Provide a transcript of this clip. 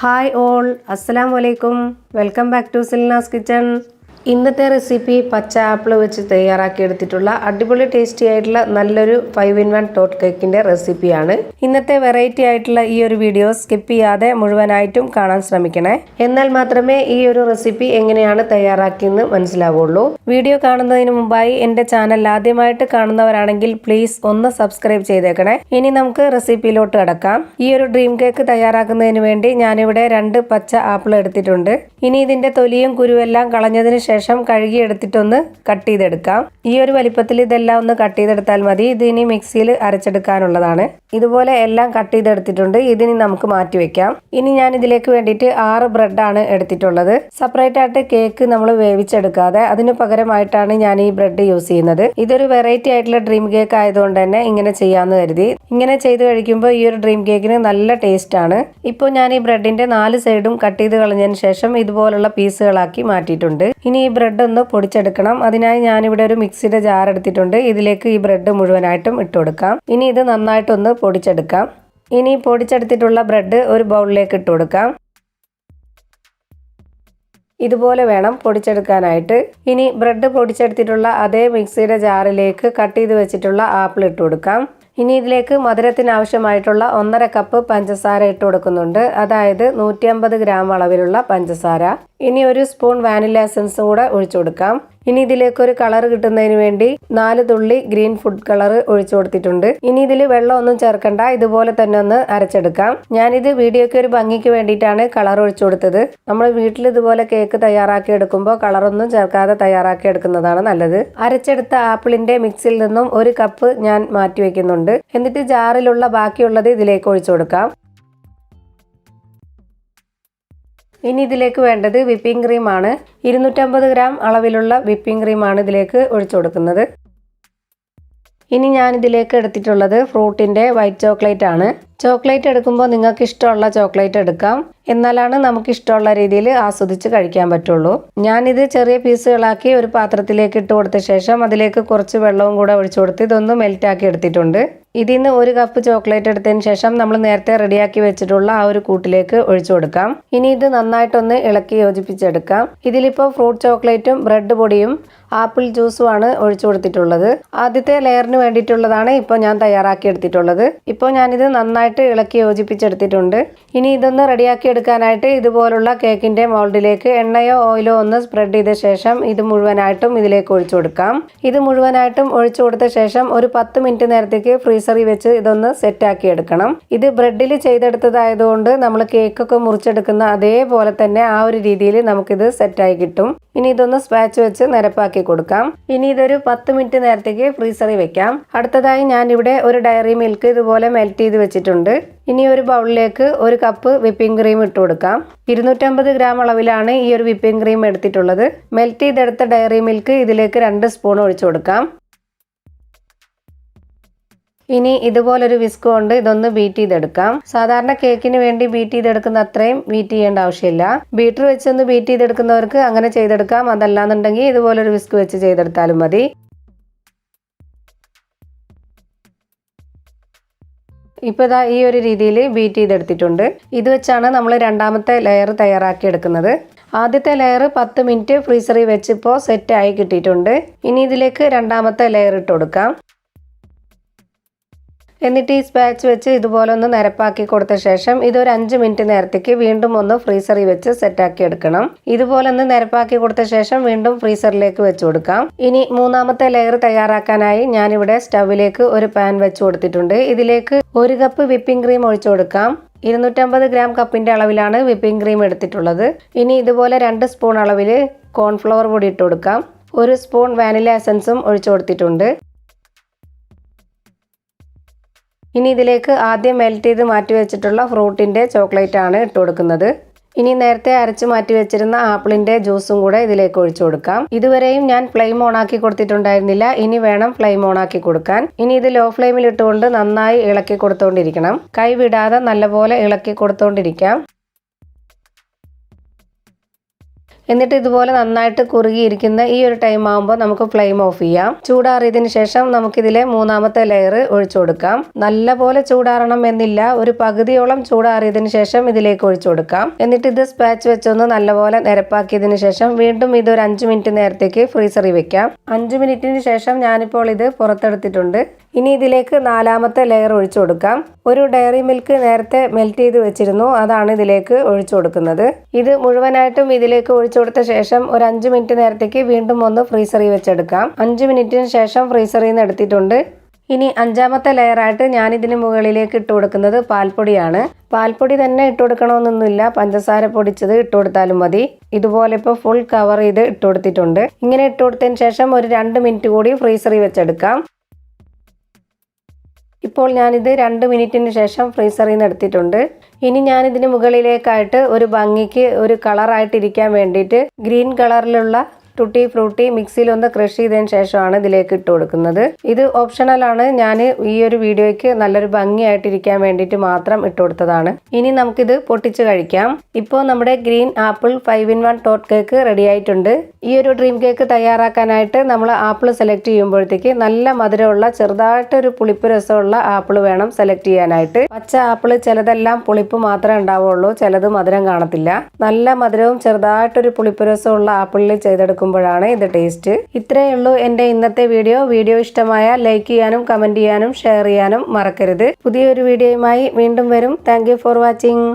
Hi all, അസ്സലാമു അലൈക്കും. Welcome back to Silna's kitchen. ഇന്നത്തെ റെസിപ്പി പച്ച ആപ്പിൾ വെച്ച് തയ്യാറാക്കിയെടുത്തിട്ടുള്ള അടിപൊളി ടേസ്റ്റി ആയിട്ടുള്ള നല്ലൊരു 5-in-1 ടോട്ട് കേക്കിൻ്റെ റെസിപ്പിയാണ്. ഇന്നത്തെ വെറൈറ്റി ആയിട്ടുള്ള ഈ ഒരു വീഡിയോ സ്കിപ്പ് ചെയ്യാതെ മുഴുവനായിട്ടും കാണാൻ ശ്രമിക്കണേ. എന്നാൽ മാത്രമേ ഈ ഒരു റെസിപ്പി എങ്ങനെയാണ് തയ്യാറാക്കിയെന്ന് മനസ്സിലാവുള്ളൂ. വീഡിയോ കാണുന്നതിന് മുമ്പായി എൻ്റെ ചാനൽ ആദ്യമായിട്ട് കാണുന്നവരാണെങ്കിൽ പ്ലീസ് ഒന്ന് സബ്സ്ക്രൈബ് ചെയ്തേക്കണേ. ഇനി നമുക്ക് റെസിപ്പിയിലോട്ട് കടക്കാം. ഈ ഒരു ഡ്രീം കേക്ക് തയ്യാറാക്കുന്നതിന് വേണ്ടി ഞാനിവിടെ 2 പച്ച ആപ്പിൾ എടുത്തിട്ടുണ്ട്. ഇനി ഇതിൻ്റെ തൊലിയും കുരുവെല്ലാം കളഞ്ഞതിന് ശേഷം കഴുകി എടുത്തിട്ടൊന്ന് കട്ട് ചെയ്തെടുക്കാം. ഈ ഒരു വലിപ്പത്തിൽ ഇതെല്ലാം ഒന്ന് കട്ട് ചെയ്തെടുത്താൽ മതി. ഇതിനി മിക്സിയിൽ അരച്ചെടുക്കാനുള്ളതാണ്. ഇതുപോലെ എല്ലാം കട്ട് ചെയ്തെടുത്തിട്ടുണ്ട്. ഇതിനി നമുക്ക് മാറ്റി വെക്കാം. ഇനി ഞാൻ ഇതിലേക്ക് വേണ്ടിയിട്ട് 6 ബ്രെഡാണ് എടുത്തിട്ടുള്ളത്. സെപ്പറേറ്റ് ആയിട്ട് കേക്ക് നമ്മൾ വേവിച്ചെടുക്കാതെ അതിന് പകരമായിട്ടാണ് ഞാൻ ഈ ബ്രെഡ് യൂസ് ചെയ്യുന്നത്. ഇതൊരു വെറൈറ്റി ആയിട്ടുള്ള ഡ്രീം കേക്ക് ആയതുകൊണ്ട് തന്നെ ഇങ്ങനെ ചെയ്യാമെന്ന് കരുതി. ഇങ്ങനെ ചെയ്ത് കഴിക്കുമ്പോൾ ഈ ഒരു ഡ്രീം കേക്കിന് നല്ല ടേസ്റ്റ് ആണ്. ഇപ്പോൾ ഞാൻ ഈ ബ്രെഡിന്റെ 4 സൈഡും കട്ട് ചെയ്ത് കളഞ്ഞതിന് ശേഷം ഇതുപോലുള്ള പീസുകളാക്കി മാറ്റിയിട്ടുണ്ട്. ഇനി ഈ ബ്രെഡ് ഒന്ന് പൊടിച്ചെടുക്കണം. അതിനായി ഞാനിവിടെ ഒരു മിക്സിയുടെ ജാർ എടുത്തിട്ടുണ്ട്. ഇതിലേക്ക് ഈ ബ്രെഡ് മുഴുവനായിട്ടും ഇട്ട് കൊടുക്കാം. ഇനി ഇത് നന്നായിട്ടൊന്ന് പൊടിച്ചെടുക്കാം. ഇനി പൊടിച്ചെടുത്തിട്ടുള്ള ബ്രെഡ് ഒരു ബൗളിലേക്ക് ഇട്ട് കൊടുക്കാം. ഇതുപോലെ വേണം പൊടിച്ചെടുക്കാനായിട്ട്. ഇനി ബ്രെഡ് പൊടിച്ചെടുത്തിട്ടുള്ള അതേ മിക്സിയുടെ ജാറിലേക്ക് കട്ട് ചെയ്ത് വെച്ചിട്ടുള്ള ആപ്പിൾ ഇട്ട് കൊടുക്കാം. ഇനി ഇതിലേക്ക് മധുരത്തിന് ആവശ്യമായിട്ടുള്ള 1.5 കപ്പ് പഞ്ചസാര ഇട്ട് കൊടുക്കുന്നുണ്ട്. അതായത് 150 ഗ്രാം അളവിലുള്ള പഞ്ചസാര. ഇനി ഒരു സ്പൂൺ വാനില എസൻസും കൂടെ ഒഴിച്ചു കൊടുക്കാം. ഇനി ഇതിലേക്ക് ഒരു കളർ കിട്ടുന്നതിന് വേണ്ടി 4 തുള്ളി ഗ്രീൻ ഫുഡ് കളർ ഒഴിച്ചു കൊടുത്തിട്ടുണ്ട്. ഇനി ഇതിൽ വെള്ളമൊന്നും ചേർക്കണ്ട, ഇതുപോലെ തന്നെ ഒന്ന് അരച്ചെടുക്കാം. ഞാനിത് വീഡിയോയ്ക്ക് ഒരു ഭംഗിക്ക് വേണ്ടിയിട്ടാണ് കളർ ഒഴിച്ചു കൊടുത്തത്. നമ്മൾ വീട്ടിൽ ഇതുപോലെ കേക്ക് തയ്യാറാക്കി എടുക്കുമ്പോൾ കളറൊന്നും ചേർക്കാതെ തയ്യാറാക്കി എടുക്കുന്നതാണ് നല്ലത്. അരച്ചെടുത്ത ആപ്പിളിന്റെ മിക്സിൽ നിന്നും 1 കപ്പ് ഞാൻ മാറ്റി വെക്കുന്നുണ്ട്. എന്നിട്ട് ജാറിലുള്ള ബാക്കിയുള്ളത് ഇതിലേക്ക് ഒഴിച്ചു കൊടുക്കാം. ഇനി ഇതിലേക്ക് വേണ്ടത് വിപ്പിംഗ് ക്രീം ആണ്. 250 ഗ്രാം അളവിലുള്ള വിപ്പിംഗ് ക്രീമാണ് ഇതിലേക്ക് ഒഴിച്ചു കൊടുക്കുന്നത്. ഇനി ഞാൻ ഇതിലേക്ക് എടുത്തിട്ടുള്ളത് ഫ്രൂട്ടിൻ്റെ വൈറ്റ് ചോക്ലേറ്റ് ആണ്. ചോക്ലേറ്റ് എടുക്കുമ്പോൾ നിങ്ങൾക്ക് ഇഷ്ടമുള്ള ചോക്ലേറ്റ് എടുക്കാം. എന്നാലാണ് നമുക്ക് ഇഷ്ടമുള്ള രീതിയിൽ ആസ്വദിച്ച് കഴിക്കാൻ പറ്റുള്ളൂ. ഞാനിത് ചെറിയ പീസുകളാക്കി ഒരു പാത്രത്തിലേക്ക് ഇട്ട് കൊടുത്ത ശേഷം അതിലേക്ക് കുറച്ച് വെള്ളവും കൂടെ ഒഴിച്ചു കൊടുത്ത് ഇതൊന്ന് മെൽറ്റാക്കി എടുത്തിട്ടുണ്ട്. ഇതിൽ നിന്ന് 1 കപ്പ് ചോക്ലേറ്റ് എടുത്തതിന് ശേഷം നമ്മൾ നേരത്തെ റെഡിയാക്കി വെച്ചിട്ടുള്ള ആ ഒരു കൂട്ടിലേക്ക് ഒഴിച്ചു കൊടുക്കാം. ഇനി ഇത് നന്നായിട്ടൊന്ന് ഇളക്കി യോജിപ്പിച്ചെടുക്കാം. ഇതിലിപ്പോൾ ഫ്രൂട്ട് ചോക്ലേറ്റും ബ്രെഡ് പൊടിയും ആപ്പിൾ ജ്യൂസും ആണ് ഒഴിച്ചു കൊടുത്തിട്ടുള്ളത്. ആദ്യത്തെ ലെയറിന് വേണ്ടിയിട്ടുള്ളതാണ് ഇപ്പോൾ ഞാൻ തയ്യാറാക്കി എടുത്തിട്ടുള്ളത്. ഇപ്പോൾ ഞാനിത് നന്നായിട്ട് ഇളക്കി യോജിപ്പിച്ചെടുത്തിട്ടുണ്ട്. ഇനി ഇതൊന്ന് റെഡിയാക്കി എടുക്കാനായിട്ട് ഇതുപോലുള്ള കേക്കിന്റെ മോൾഡിലേക്ക് എണ്ണയോ ഓയിലോ ഒന്ന് സ്പ്രെഡ് ചെയ്ത ശേഷം ഇത് മുഴുവനായിട്ടും ഇതിലേക്ക് ഒഴിച്ചു കൊടുക്കാം. ഇത് മുഴുവനായിട്ടും ഒഴിച്ചു കൊടുത്ത ശേഷം ഒരു 10 മിനിറ്റ് നേരത്തേക്ക് ഫ്രീസറിൽ വെച്ച് ഇതൊന്ന് സെറ്റാക്കി എടുക്കണം. ഇത് ബ്രെഡിൽ ചെയ്തെടുത്തതായതുകൊണ്ട് നമ്മൾ കേക്കൊക്കെ മുറിച്ചെടുക്കുന്ന അതേപോലെ തന്നെ ആ ഒരു രീതിയിൽ നമുക്കിത് സെറ്റായി കിട്ടും. ഇനി ഇതൊന്ന് സ്പാച്ച് വെച്ച് നിരപ്പാക്കി കൊടുക്കാം. ഇനി ഇതൊരു 10 മിനിറ്റ് നേരത്തേക്ക് ഫ്രീസറിൽ വെക്കാം. അടുത്തതായി ഞാൻ ഇവിടെ ഒരു ഡയറി മിൽക്ക് ഇതുപോലെ മെൽറ്റ് ചെയ്ത് വെച്ചിട്ടുണ്ട്. ഇനി ഒരു ബൗളിലേക്ക് 1 കപ്പ് വിപ്പിംഗ് ക്രീം ഇട്ട് കൊടുക്കാം. 250 ഗ്രാം അളവിലാണ് ഈ ഒരു വിപ്പിംഗ് ക്രീം എടുത്തിട്ടുള്ളത്. മെൽറ്റ് ചെയ്തെടുത്ത ഡയറി മിൽക്ക് ഇതിലേക്ക് 2 സ്പൂൺ ഒഴിച്ചു കൊടുക്കാം. ഇനി ഇതുപോലൊരു വിസ്ക് കൊണ്ട് ഇതൊന്ന് ബീറ്റ് ചെയ്തെടുക്കാം. സാധാരണ കേക്കിന് വേണ്ടി ബീറ്റ് ചെയ്തെടുക്കുന്ന അത്രയും ബീറ്റ് ചെയ്യേണ്ട ആവശ്യമില്ല. ബീറ്റർ വെച്ചൊന്ന് ബീറ്റ് ചെയ്തെടുക്കുന്നവർക്ക് അങ്ങനെ ചെയ്തെടുക്കാം. അതല്ലാന്നുണ്ടെങ്കിൽ ഇതുപോലൊരു വിസ്ക് വെച്ച് ചെയ്തെടുത്താലും മതി. ഇപ്പോൾ ഇതാ ഈ ഒരു രീതിയിൽ ബീറ്റ് ചെയ്തെടുത്തിട്ടുണ്ട്. ഇത് വെച്ചാണ് നമ്മൾ രണ്ടാമത്തെ ലെയർ തയ്യാറാക്കി എടുക്കുന്നത്. ആദ്യത്തെ ലെയർ 10 മിനിറ്റ് ഫ്രീസറിൽ വെച്ചിപ്പോൾ സെറ്റായി കിട്ടിയിട്ടുണ്ട്. ഇനി ഇതിലേക്ക് രണ്ടാമത്തെ ലെയർ ഇട്ട് കൊടുക്കാം. എന്നിട്ട് ഈ സ്പാച്ച് വെച്ച് ഇതുപോലെ ഒന്ന് നിരപ്പാക്കി കൊടുത്ത ശേഷം ഇതൊരു 5 മിനിറ്റ് നേരത്തേക്ക് വീണ്ടും ഒന്ന് ഫ്രീസറിൽ വെച്ച് സെറ്റാക്കി എടുക്കണം. ഇതുപോലെ ഒന്ന് നിരപ്പാക്കി കൊടുത്ത ശേഷം വീണ്ടും ഫ്രീസറിലേക്ക് വെച്ച് കൊടുക്കാം. ഇനി മൂന്നാമത്തെ ലെയർ തയ്യാറാക്കാനായി ഞാനിവിടെ സ്റ്റവിലേക്ക് ഒരു പാൻ വെച്ച് കൊടുത്തിട്ടുണ്ട്. ഇതിലേക്ക് 1 കപ്പ് വിപ്പിംഗ് ക്രീം ഒഴിച്ചു കൊടുക്കാം. 250 ഗ്രാം കപ്പിന്റെ അളവിലാണ് വിപ്പിംഗ് ക്രീം എടുത്തിട്ടുള്ളത്. ഇനി ഇതുപോലെ 2 സ്പൂൺ അളവിൽ കോൺഫ്ലവർ പൊടി ഇട്ട് കൊടുക്കാം. 1 സ്പൂൺ വാനില എസൻസും ഒഴിച്ചു കൊടുത്തിട്ടുണ്ട്. ഇനി ഇതിലേക്ക് ആദ്യം മെൽറ്റ് ചെയ്ത് മാറ്റി വെച്ചിട്ടുള്ള ഫ്രൂട്ടിൻ്റെ ചോക്ലേറ്റ് ആണ് ഇട്ട് കൊടുക്കുന്നത്. ഇനി നേരത്തെ അരച്ച് മാറ്റി വെച്ചിരുന്ന ആപ്പിളിൻ്റെ ജ്യൂസും കൂടെ ഇതിലേക്ക് ഒഴിച്ചു കൊടുക്കാം. ഇതുവരെയും ഞാൻ ഫ്ലെയിം ഓൺ ആക്കി കൊടുത്തിട്ടുണ്ടായിരുന്നില്ല. ഇനി വേണം ഫ്ലെയിം ഓൺ ആക്കി കൊടുക്കാൻ. ഇനി ഇത് ലോ ഫ്ലെയിമിൽ ഇട്ടുകൊണ്ട് നന്നായി ഇളക്കി കൊടുത്തുകൊണ്ടിരിക്കണം. കൈ വിടാതെ നല്ലപോലെ ഇളക്കി കൊടുത്തുകൊണ്ടിരിക്കാം. എന്നിട്ട് ഇതുപോലെ നന്നായിട്ട് കുറുകിയിരിക്കുന്ന ഈ ഒരു ടൈം ആകുമ്പോൾ നമുക്ക് ഫ്ലെയിം ഓഫ് ചെയ്യാം. ചൂടാറിയതിന് ശേഷം നമുക്കിതിലെ മൂന്നാമത്തെ ലെയർ ഒഴിച്ചു കൊടുക്കാം. നല്ലപോലെ ചൂടാറണം എന്നില്ല, ഒരു പകുതിയോളം ചൂടാറിയതിന് ശേഷം ഇതിലേക്ക് ഒഴിച്ചു കൊടുക്കാം. എന്നിട്ട് ഇത് സ്പാച്ച് വെച്ചൊന്ന് നല്ലപോലെ നിരപ്പാക്കിയതിന് ശേഷം വീണ്ടും ഇതൊരു 5 മിനിറ്റ് നേരത്തേക്ക് ഫ്രീസറിൽ വെക്കാം. 5 മിനിറ്റിന് ശേഷം ഞാനിപ്പോൾ ഇത് പുറത്തെടുത്തിട്ടുണ്ട്. ഇനി ഇതിലേക്ക് നാലാമത്തെ ലെയർ ഒഴിച്ചു കൊടുക്കാം. ഒരു ഡയറി മിൽക്ക് നേരത്തെ മെൽറ്റ് ചെയ്ത് വെച്ചിരുന്നു, അതാണ് ഇതിലേക്ക് ഒഴിച്ചു കൊടുക്കുന്നത്. ഇത് മുഴുവനായിട്ടും ഇതിലേക്ക് ഒഴിച്ചു കൊടുത്ത ശേഷം ഒരു 5 മിനിറ്റ് നേരത്തേക്ക് വീണ്ടും ഒന്ന് ഫ്രീസറിൽ വെച്ചെടുക്കാം. 5 മിനിറ്റിന് ശേഷം ഫ്രീസറിൽ നിന്ന് എടുത്തിട്ടുണ്ട്. ഇനി അഞ്ചാമത്തെ ലെയറായിട്ട് ഞാനിതിന് മുകളിലേക്ക് ഇട്ട് കൊടുക്കുന്നത് പാൽപ്പൊടിയാണ്. പാൽപ്പൊടി തന്നെ ഇട്ട് കൊടുക്കണമെന്നൊന്നുമില്ല, പഞ്ചസാര പൊടിച്ചത് ഇട്ട് കൊടുത്താലും മതി. ഇതുപോലെ ഇപ്പോൾ ഫുൾ കവർ ചെയ്ത് ഇട്ട് കൊടുത്തിട്ടുണ്ട്. ഇങ്ങനെ ഇട്ട് കൊടുത്തതിന് ശേഷം ഒരു 2 മിനിറ്റ് കൂടി ഫ്രീസറിൽ വെച്ചെടുക്കാം. ഇപ്പോൾ ഞാനിത് 2 മിനിറ്റിന് ശേഷം ഫ്രീസറിൽ നിന്ന് എടുത്തിട്ടുണ്ട്. ഇനി ഞാനിതിന് മുകളിലേക്കായിട്ട് ഒരു ഭംഗിക്ക് ഒരു കളറായിട്ടിരിക്കാൻ വേണ്ടിയിട്ട് ഗ്രീൻ കളറിലുള്ള ടൂട്ടി ഫ്രൂട്ടി മിക്സിയിൽ ഒന്ന് ക്രഷ് ചെയ്തതിന് ശേഷമാണ് ഇതിലേക്ക് ഇട്ട് കൊടുക്കുന്നത്. ഇത് ഓപ്ഷണലാണ്, ഞാൻ ഈ ഒരു വീഡിയോയ്ക്ക് നല്ലൊരു ഭംഗിയായിട്ടിരിക്കാൻ വേണ്ടിയിട്ട് മാത്രം ഇട്ട് കൊടുത്തതാണ്. ഇനി നമുക്കിത് പൊട്ടിച്ച് കഴിക്കാം. ഇപ്പോൾ നമ്മുടെ green apple 5-in-1 taught cake ready ആയിട്ടുണ്ട്. ഈ ഒരു ഡ്രീം കേക്ക് തയ്യാറാക്കാനായിട്ട് നമ്മൾ ആപ്പിൾ സെലക്ട് ചെയ്യുമ്പോഴത്തേക്ക് നല്ല മധുരമുള്ള ചെറുതായിട്ടൊരു പുളിപ്പ് രസമുള്ള ആപ്പിൾ വേണം സെലക്ട് ചെയ്യാനായിട്ട്. പച്ച ആപ്പിൾ ചിലതെല്ലാം പുളിപ്പ് മാത്രമേ ഉണ്ടാവുള്ളൂ, ചിലത് മധുരം കാണത്തില്ല. നല്ല മധുരവും ചെറുതായിട്ടൊരു പുളിപ്പ് രസമുള്ള ആപ്പിളിൽ ചെയ്തെടുക്കുമ്പോഴാണ് ഇത് ടേസ്റ്റ്. ഇത്രയേ ഉള്ളൂ എൻ്റെ ഇന്നത്തെ വീഡിയോ ഇഷ്ടമായാൽ ലൈക്ക് ചെയ്യാനും കമൻറ്റ് ചെയ്യാനും ഷെയർ ചെയ്യാനും മറക്കരുത്. പുതിയൊരു വീഡിയോയുമായി വീണ്ടും വരും. Thank you for watching.